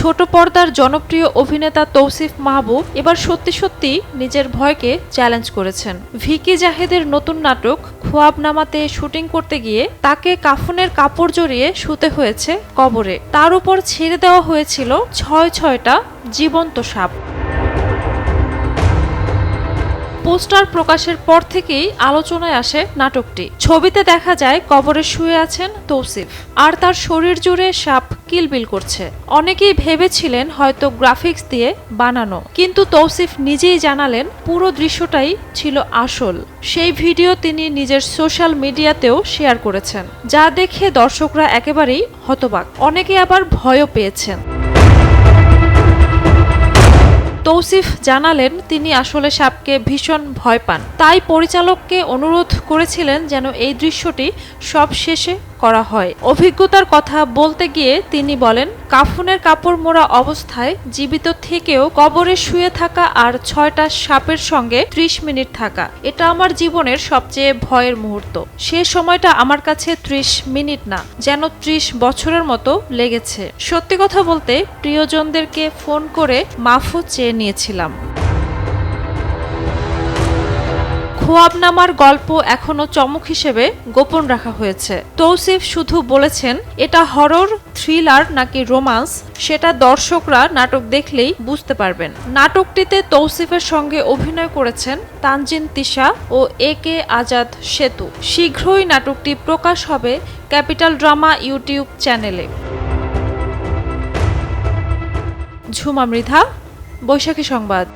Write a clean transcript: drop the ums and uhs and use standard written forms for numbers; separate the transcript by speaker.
Speaker 1: ছোট পর্দার জনপ্রিয় অভিনেতা তৌসিফ মাহবুব এবার সত্যি সত্যি নিজের ভয়কে চ্যালেঞ্জ করেছেন। ভিকি জাহেদের নতুন নাটক খোয়াবনামাতে শুটিং করতে গিয়ে তাকে কাফনের কাপড় জড়িয়ে শুতে হয়েছে কবরে। তার উপর ছেড়ে দেওয়া হয়েছিল ছয়টা জীবন্ত সাপ। পোস্টার প্রকাশের পর থেকেই আলোচনায় আসে নাটকটি। ছবিতে দেখা যায় কবরে শুয়ে আছেন তৌসিফ, আর তার শরীর জুড়ে সাপ কিলবিল করছে। অনেকেই ভেবেছিলেন হয়তো গ্রাফিক্স দিয়ে বানানো, কিন্তু তৌসিফ নিজেই জানালেন পুরো দৃশ্যটাই ছিল আসল। সেই ভিডিও তিনি নিজের সোশ্যাল মিডিয়াতেও শেয়ার করেছেন, যা দেখে দর্শকরা একেবারেই হতবাক। অনেকে আবার ভয়ও পেয়েছেন। তৌসিফ জানালেন তিনি আসলে সাপকে ভীষণ ভয় পান, তাই পরিচালককে অনুরোধ করেছিলেন যেন এই দৃশ্যটি সব শেষে করা হয়। অভিজ্ঞতার কথা বলতে গিয়ে তিনি বলেন, কাফনের কাপড় মোড়া অবস্থায় জীবিত থেকেও কবরে শুয়ে থাকা আর 6টা সাপের সঙ্গে 30 মিনিট থাকা, এটা আমার জীবনের সবচেয়ে ভয়ের মুহূর্ত। সে সময়টা আমার কাছে 30 মিনিট না, যেন 30 বছরের মতো লেগেছে। সত্যি কথা বলতে প্রিয়জনদেরকে ফোন করে মাফও চেয়ে নিয়েছিলাম। খোয়াবনামার গল্প এখনো চমক হিসেবে গোপন রাখা হয়েছে। তৌসিফ শুধু বলেছেন এটা হরর, থ্রিলার নাকি রোমান্স সেটা দর্শকরা নাটক দেখলেই বুঝতে পারবেন। নাটকটিতে তৌসিফের সঙ্গে অভিনয় করেছেন তানজিন তিশা ও একে আজাদ সেতু। শীঘ্রই নাটকটি প্রকাশ হবে ক্যাপিটাল ড্রামা ইউটিউব চ্যানেলে। ঝুমা মৃধা, বৈশাখী সংবাদ।